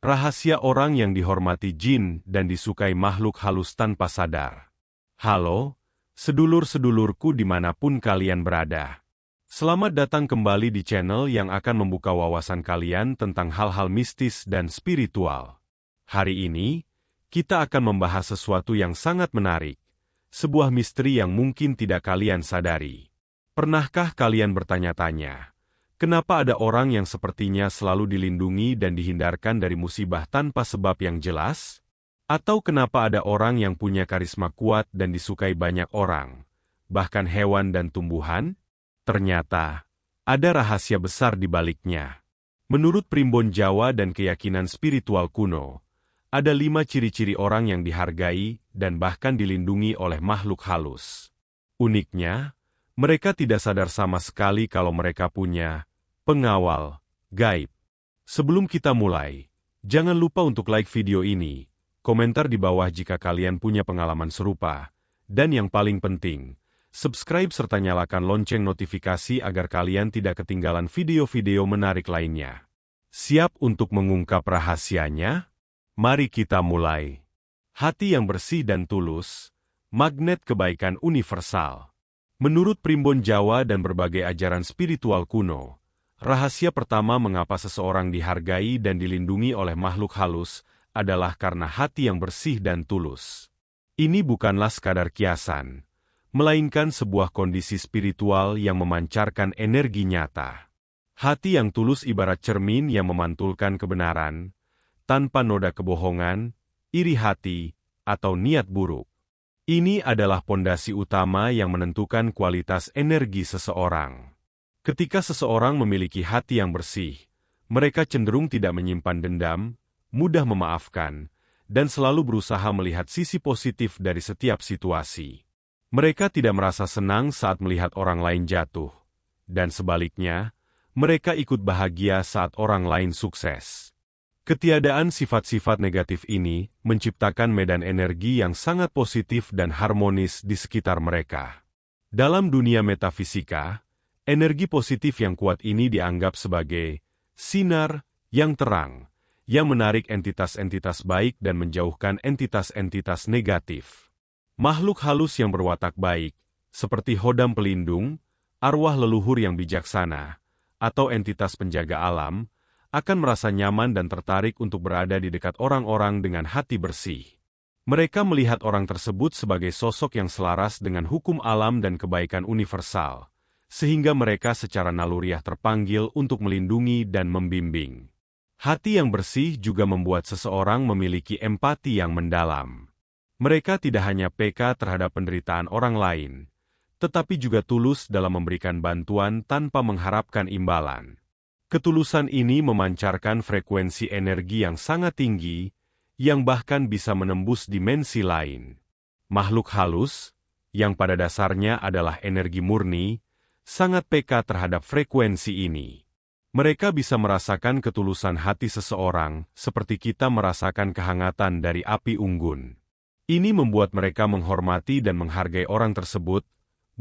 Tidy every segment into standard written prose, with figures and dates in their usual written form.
Rahasia orang yang dihormati jin dan disukai makhluk halus tanpa sadar. Halo, sedulur-sedulurku dimanapun kalian berada. Selamat datang kembali di channel yang akan membuka wawasan kalian tentang hal-hal mistis dan spiritual. Hari ini, kita akan membahas sesuatu yang sangat menarik, sebuah misteri yang mungkin tidak kalian sadari. Pernahkah kalian bertanya-tanya, kenapa ada orang yang sepertinya selalu dilindungi dan dihindarkan dari musibah tanpa sebab yang jelas? Atau kenapa ada orang yang punya karisma kuat dan disukai banyak orang, bahkan hewan dan tumbuhan? Ternyata, ada rahasia besar di baliknya. Menurut primbon Jawa dan keyakinan spiritual kuno, ada 5 ciri-ciri orang yang dihargai dan bahkan dilindungi oleh makhluk halus. Uniknya, mereka tidak sadar sama sekali kalau mereka punya pengawal gaib. Sebelum kita mulai, jangan lupa untuk like video ini, komentar di bawah jika kalian punya pengalaman serupa, dan yang paling penting, subscribe serta nyalakan lonceng notifikasi agar kalian tidak ketinggalan video-video menarik lainnya. Siap untuk mengungkap rahasianya? Mari kita mulai. Hati yang bersih dan tulus, magnet kebaikan universal. Menurut primbon Jawa dan berbagai ajaran spiritual kuno, rahasia pertama mengapa seseorang dihargai dan dilindungi oleh makhluk halus adalah karena hati yang bersih dan tulus. Ini bukanlah sekadar kiasan, melainkan sebuah kondisi spiritual yang memancarkan energi nyata. Hati yang tulus ibarat cermin yang memantulkan kebenaran, tanpa noda kebohongan, iri hati, atau niat buruk. Ini adalah pondasi utama yang menentukan kualitas energi seseorang. Ketika seseorang memiliki hati yang bersih, mereka cenderung tidak menyimpan dendam, mudah memaafkan, dan selalu berusaha melihat sisi positif dari setiap situasi. Mereka tidak merasa senang saat melihat orang lain jatuh, dan sebaliknya, mereka ikut bahagia saat orang lain sukses. Ketiadaan sifat-sifat negatif ini menciptakan medan energi yang sangat positif dan harmonis di sekitar mereka. Dalam dunia metafisika, energi positif yang kuat ini dianggap sebagai sinar yang terang, yang menarik entitas-entitas baik dan menjauhkan entitas-entitas negatif. Makhluk halus yang berwatak baik, seperti hodam pelindung, arwah leluhur yang bijaksana, atau entitas penjaga alam, akan merasa nyaman dan tertarik untuk berada di dekat orang-orang dengan hati bersih. Mereka melihat orang tersebut sebagai sosok yang selaras dengan hukum alam dan kebaikan universal, sehingga mereka secara naluriah terpanggil untuk melindungi dan membimbing. Hati yang bersih juga membuat seseorang memiliki empati yang mendalam. Mereka tidak hanya peka terhadap penderitaan orang lain, tetapi juga tulus dalam memberikan bantuan tanpa mengharapkan imbalan. Ketulusan ini memancarkan frekuensi energi yang sangat tinggi, yang bahkan bisa menembus dimensi lain. Makhluk halus, yang pada dasarnya adalah energi murni, sangat peka terhadap frekuensi ini. Mereka bisa merasakan ketulusan hati seseorang, seperti kita merasakan kehangatan dari api unggun. Ini membuat mereka menghormati dan menghargai orang tersebut,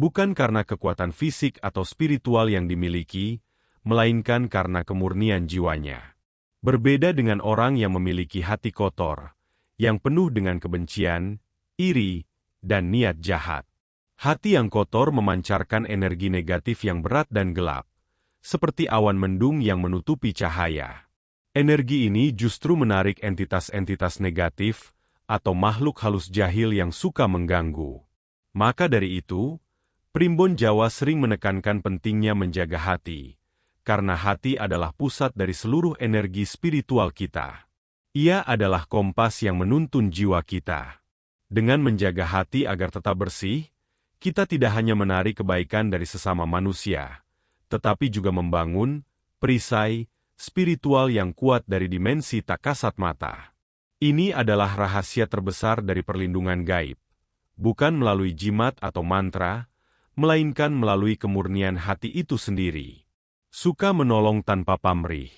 bukan karena kekuatan fisik atau spiritual yang dimiliki, melainkan karena kemurnian jiwanya. Berbeda dengan orang yang memiliki hati kotor, yang penuh dengan kebencian, iri, dan niat jahat. Hati yang kotor memancarkan energi negatif yang berat dan gelap, seperti awan mendung yang menutupi cahaya. Energi ini justru menarik entitas-entitas negatif atau makhluk halus jahil yang suka mengganggu. Maka dari itu, primbon Jawa sering menekankan pentingnya menjaga hati, karena hati adalah pusat dari seluruh energi spiritual kita. Ia adalah kompas yang menuntun jiwa kita. Dengan menjaga hati agar tetap bersih, kita tidak hanya menarik kebaikan dari sesama manusia, tetapi juga membangun perisai spiritual yang kuat dari dimensi tak kasat mata. Ini adalah rahasia terbesar dari perlindungan gaib, bukan melalui jimat atau mantra, melainkan melalui kemurnian hati itu sendiri. Suka menolong tanpa pamrih.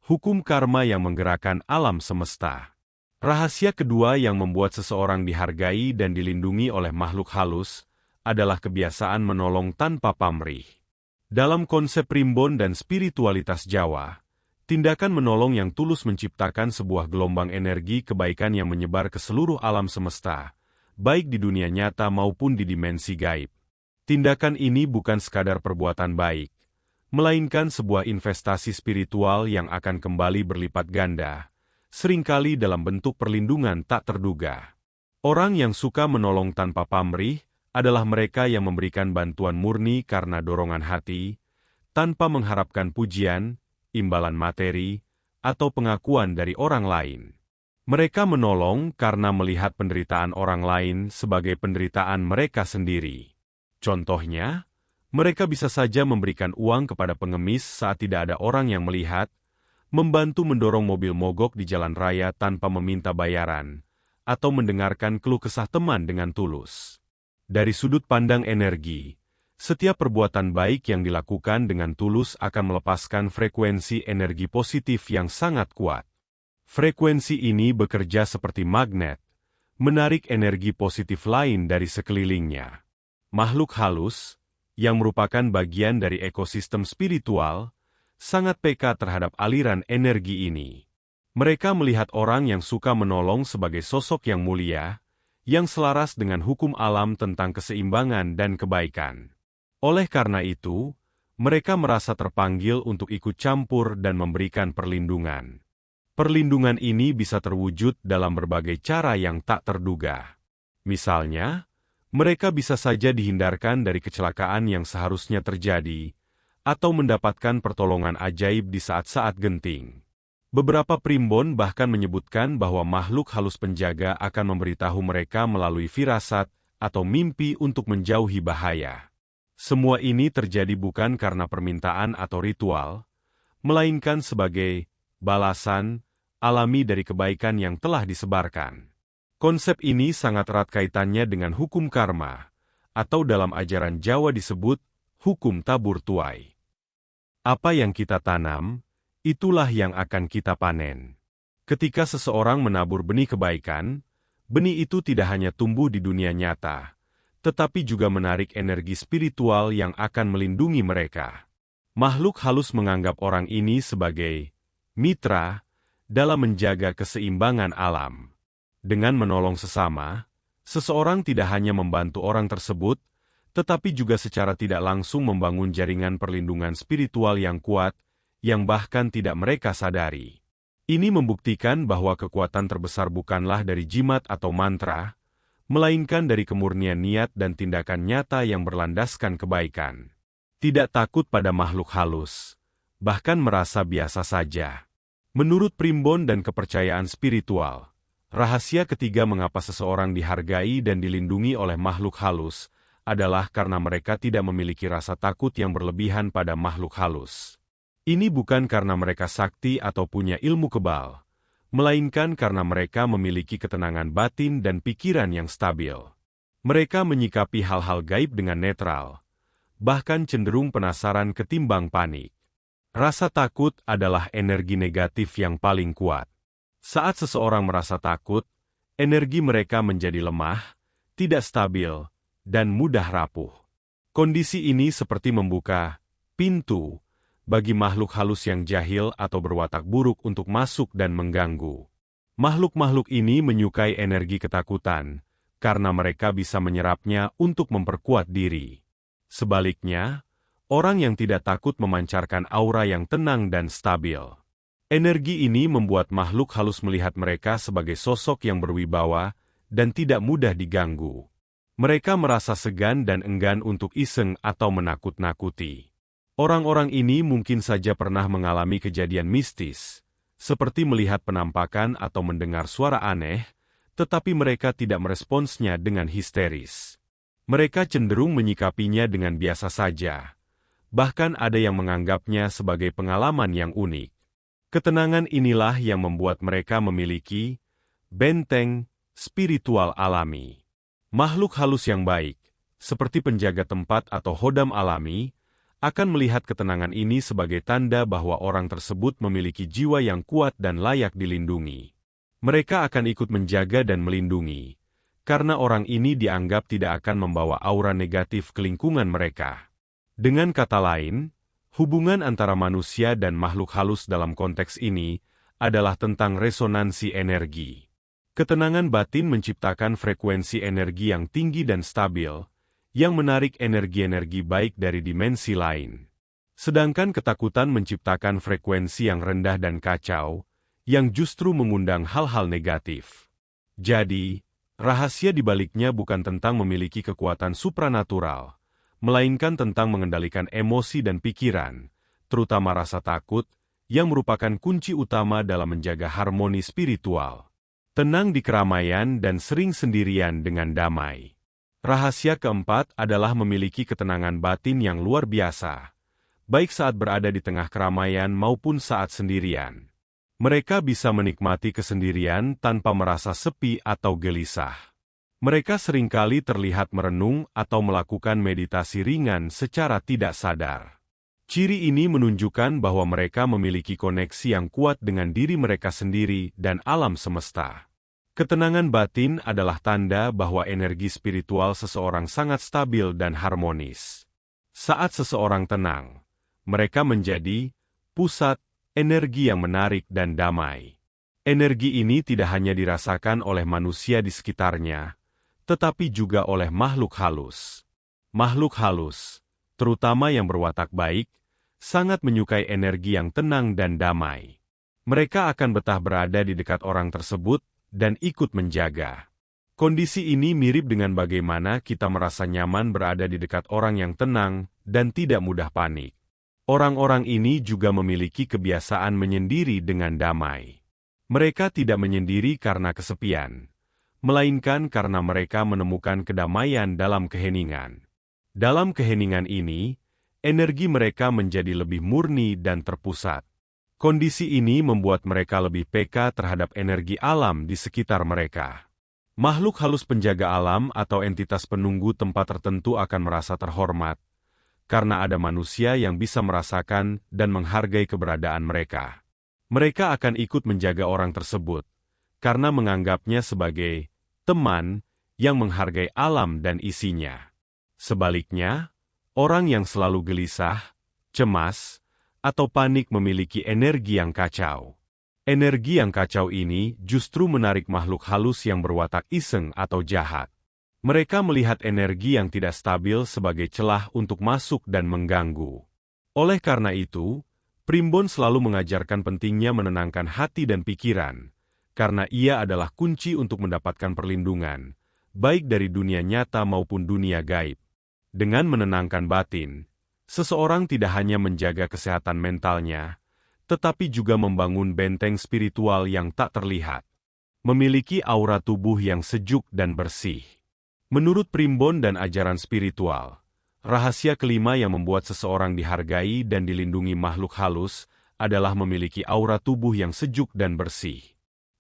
Hukum karma yang menggerakkan alam semesta. Rahasia kedua yang membuat seseorang dihargai dan dilindungi oleh makhluk halus adalah kebiasaan menolong tanpa pamrih. Dalam konsep primbon dan spiritualitas Jawa, Tindakan menolong yang tulus menciptakan sebuah gelombang energi kebaikan yang menyebar ke seluruh alam semesta, baik di dunia nyata maupun di dimensi gaib. Tindakan ini bukan sekadar perbuatan baik, melainkan sebuah investasi spiritual yang akan kembali berlipat ganda, seringkali dalam bentuk perlindungan tak terduga. Orang yang suka menolong tanpa pamrih adalah mereka yang memberikan bantuan murni karena dorongan hati, tanpa mengharapkan pujian, imbalan materi, atau pengakuan dari orang lain. Mereka menolong karena melihat penderitaan orang lain sebagai penderitaan mereka sendiri. Contohnya, mereka bisa saja memberikan uang kepada pengemis saat tidak ada orang yang melihat, membantu mendorong mobil mogok di jalan raya tanpa meminta bayaran, atau mendengarkan keluh kesah teman dengan tulus. Dari sudut pandang energi, setiap perbuatan baik yang dilakukan dengan tulus akan melepaskan frekuensi energi positif yang sangat kuat. Frekuensi ini bekerja seperti magnet, menarik energi positif lain dari sekelilingnya. Makhluk halus, yang merupakan bagian dari ekosistem spiritual, sangat peka terhadap aliran energi ini. Mereka melihat orang yang suka menolong sebagai sosok yang mulia, yang selaras dengan hukum alam tentang keseimbangan dan kebaikan. Oleh karena itu, mereka merasa terpanggil untuk ikut campur dan memberikan perlindungan. Perlindungan ini bisa terwujud dalam berbagai cara yang tak terduga. Misalnya, mereka bisa saja dihindarkan dari kecelakaan yang seharusnya terjadi, atau mendapatkan pertolongan ajaib di saat-saat genting. Beberapa primbon bahkan menyebutkan bahwa makhluk halus penjaga akan memberitahu mereka melalui firasat atau mimpi untuk menjauhi bahaya. Semua ini terjadi bukan karena permintaan atau ritual, melainkan sebagai balasan alami dari kebaikan yang telah disebarkan. Konsep ini sangat erat kaitannya dengan hukum karma, atau dalam ajaran Jawa disebut hukum tabur tuai. Apa yang kita tanam, itulah yang akan kita panen. Ketika seseorang menabur benih kebaikan, benih itu tidak hanya tumbuh di dunia nyata, tetapi juga menarik energi spiritual yang akan melindungi mereka. Makhluk halus menganggap orang ini sebagai mitra dalam menjaga keseimbangan alam. Dengan menolong sesama, seseorang tidak hanya membantu orang tersebut, tetapi juga secara tidak langsung membangun jaringan perlindungan spiritual yang kuat, yang bahkan tidak mereka sadari. Ini membuktikan bahwa kekuatan terbesar bukanlah dari jimat atau mantra, melainkan dari kemurnian niat dan tindakan nyata yang berlandaskan kebaikan. Tidak takut pada makhluk halus, bahkan merasa biasa saja. Menurut primbon dan kepercayaan spiritual, rahasia ketiga mengapa seseorang dihargai dan dilindungi oleh makhluk halus adalah karena mereka tidak memiliki rasa takut yang berlebihan pada makhluk halus. Ini bukan karena mereka sakti atau punya ilmu kebal, melainkan karena mereka memiliki ketenangan batin dan pikiran yang stabil. Mereka menyikapi hal-hal gaib dengan netral, bahkan cenderung penasaran ketimbang panik. Rasa takut adalah energi negatif yang paling kuat. Saat seseorang merasa takut, energi mereka menjadi lemah, tidak stabil, dan mudah rapuh. Kondisi ini seperti membuka pintu bagi makhluk halus yang jahil atau berwatak buruk untuk masuk dan mengganggu. Makhluk-makhluk ini menyukai energi ketakutan, karena mereka bisa menyerapnya untuk memperkuat diri. Sebaliknya, orang yang tidak takut memancarkan aura yang tenang dan stabil. Energi ini membuat makhluk halus melihat mereka sebagai sosok yang berwibawa dan tidak mudah diganggu. Mereka merasa segan dan enggan untuk iseng atau menakut-nakuti. Orang-orang ini mungkin saja pernah mengalami kejadian mistis, seperti melihat penampakan atau mendengar suara aneh, tetapi mereka tidak meresponsnya dengan histeris. Mereka cenderung menyikapinya dengan biasa saja. Bahkan ada yang menganggapnya sebagai pengalaman yang unik. Ketenangan inilah yang membuat mereka memiliki benteng spiritual alami. Makhluk halus yang baik, seperti penjaga tempat atau hodam alami, akan melihat ketenangan ini sebagai tanda bahwa orang tersebut memiliki jiwa yang kuat dan layak dilindungi. Mereka akan ikut menjaga dan melindungi, karena orang ini dianggap tidak akan membawa aura negatif ke lingkungan mereka. Dengan kata lain, Hubungan antara manusia dan makhluk halus dalam konteks ini adalah tentang resonansi energi. Ketenangan batin menciptakan frekuensi energi yang tinggi dan stabil, yang menarik energi-energi baik dari dimensi lain. Sedangkan ketakutan menciptakan frekuensi yang rendah dan kacau, yang justru mengundang hal-hal negatif. Jadi, rahasia di baliknya bukan tentang memiliki kekuatan supranatural, melainkan tentang mengendalikan emosi dan pikiran, terutama rasa takut, yang merupakan kunci utama dalam menjaga harmoni spiritual. Tenang di keramaian dan sering sendirian dengan damai. Rahasia keempat adalah memiliki ketenangan batin yang luar biasa, baik saat berada di tengah keramaian maupun saat sendirian. Mereka bisa menikmati kesendirian tanpa merasa sepi atau gelisah. Mereka seringkali terlihat merenung atau melakukan meditasi ringan secara tidak sadar. Ciri ini menunjukkan bahwa mereka memiliki koneksi yang kuat dengan diri mereka sendiri dan alam semesta. Ketenangan batin adalah tanda bahwa energi spiritual seseorang sangat stabil dan harmonis. Saat seseorang tenang, mereka menjadi pusat energi yang menarik dan damai. Energi ini tidak hanya dirasakan oleh manusia di sekitarnya, tetapi juga oleh makhluk halus. Makhluk halus, terutama yang berwatak baik, sangat menyukai energi yang tenang dan damai. Mereka akan betah berada di dekat orang tersebut dan ikut menjaga. Kondisi ini mirip dengan bagaimana kita merasa nyaman berada di dekat orang yang tenang dan tidak mudah panik. Orang-orang ini juga memiliki kebiasaan menyendiri dengan damai. Mereka tidak menyendiri karena kesepian, melainkan karena mereka menemukan kedamaian dalam keheningan. Dalam keheningan ini, energi mereka menjadi lebih murni dan terpusat. Kondisi ini membuat mereka lebih peka terhadap energi alam di sekitar mereka. Makhluk halus penjaga alam atau entitas penunggu tempat tertentu akan merasa terhormat, karena ada manusia yang bisa merasakan dan menghargai keberadaan mereka. Mereka akan ikut menjaga orang tersebut, karena menganggapnya sebagai teman yang menghargai alam dan isinya. Sebaliknya, orang yang selalu gelisah, cemas, atau panik memiliki energi yang kacau. Energi yang kacau ini justru menarik makhluk halus yang berwatak iseng atau jahat. Mereka melihat energi yang tidak stabil sebagai celah untuk masuk dan mengganggu. Oleh karena itu, Primbon selalu mengajarkan pentingnya menenangkan hati dan pikiran, karena ia adalah kunci untuk mendapatkan perlindungan, baik dari dunia nyata maupun dunia gaib. Dengan menenangkan batin, seseorang tidak hanya menjaga kesehatan mentalnya, tetapi juga membangun benteng spiritual yang tak terlihat. Memiliki aura tubuh yang sejuk dan bersih. Menurut Primbon dan ajaran spiritual, rahasia kelima yang membuat seseorang dihargai dan dilindungi makhluk halus adalah memiliki aura tubuh yang sejuk dan bersih.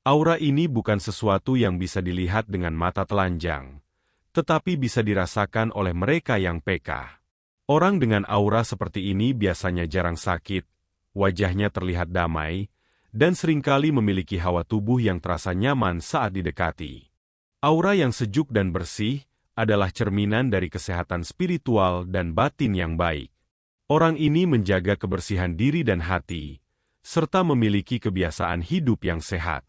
Aura ini bukan sesuatu yang bisa dilihat dengan mata telanjang, tetapi bisa dirasakan oleh mereka yang peka. Orang dengan aura seperti ini biasanya jarang sakit, wajahnya terlihat damai, dan seringkali memiliki hawa tubuh yang terasa nyaman saat didekati. Aura yang sejuk dan bersih adalah cerminan dari kesehatan spiritual dan batin yang baik. Orang ini menjaga kebersihan diri dan hati, serta memiliki kebiasaan hidup yang sehat.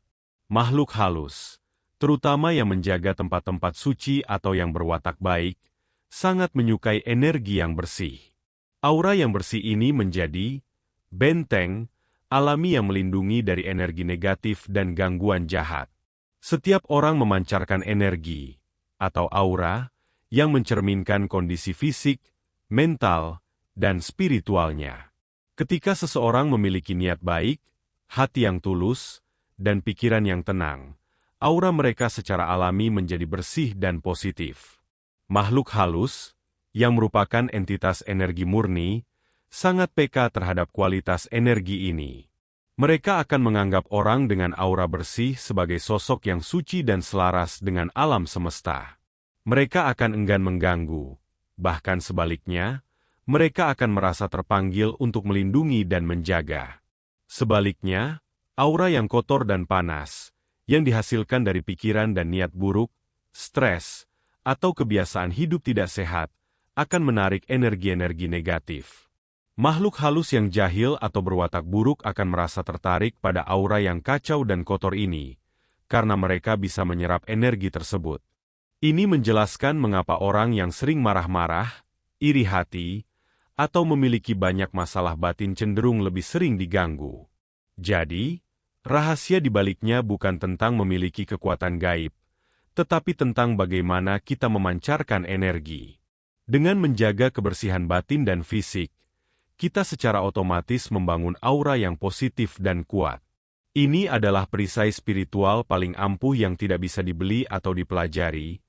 Makhluk halus, terutama yang menjaga tempat-tempat suci atau yang berwatak baik, sangat menyukai energi yang bersih. Aura yang bersih ini menjadi benteng alami yang melindungi dari energi negatif dan gangguan jahat. Setiap orang memancarkan energi, atau aura, yang mencerminkan kondisi fisik, mental, dan spiritualnya. Ketika seseorang memiliki niat baik, hati yang tulus, dan pikiran yang tenang, aura mereka secara alami menjadi bersih dan positif. Makhluk halus, yang merupakan entitas energi murni, sangat peka terhadap kualitas energi ini. Mereka akan menganggap orang dengan aura bersih sebagai sosok yang suci dan selaras dengan alam semesta. Mereka akan enggan mengganggu, bahkan sebaliknya, mereka akan merasa terpanggil untuk melindungi dan menjaga. Sebaliknya, aura yang kotor dan panas, yang dihasilkan dari pikiran dan niat buruk, stres, atau kebiasaan hidup tidak sehat, akan menarik energi-energi negatif. Makhluk halus yang jahil atau berwatak buruk akan merasa tertarik pada aura yang kacau dan kotor ini, karena mereka bisa menyerap energi tersebut. Ini menjelaskan mengapa orang yang sering marah-marah, iri hati, atau memiliki banyak masalah batin cenderung lebih sering diganggu. Jadi, rahasia di baliknya bukan tentang memiliki kekuatan gaib, tetapi tentang bagaimana kita memancarkan energi. Dengan menjaga kebersihan batin dan fisik, kita secara otomatis membangun aura yang positif dan kuat. Ini adalah perisai spiritual paling ampuh yang tidak bisa dibeli atau dipelajari,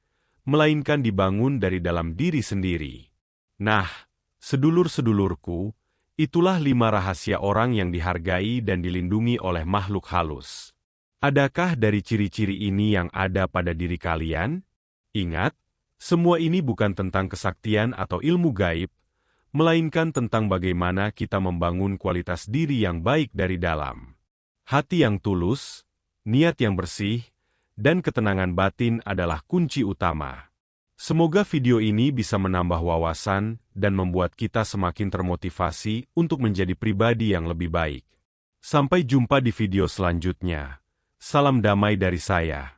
melainkan dibangun dari dalam diri sendiri. Nah, sedulur-sedulurku, itulah 5 rahasia orang yang dihargai dan dilindungi oleh makhluk halus. Adakah dari ciri-ciri ini yang ada pada diri kalian? Ingat, semua ini bukan tentang kesaktian atau ilmu gaib, melainkan tentang bagaimana kita membangun kualitas diri yang baik dari dalam. Hati yang tulus, niat yang bersih, dan ketenangan batin adalah kunci utama. Semoga video ini bisa menambah wawasan dan membuat kita semakin termotivasi untuk menjadi pribadi yang lebih baik. Sampai jumpa di video selanjutnya. Salam damai dari saya.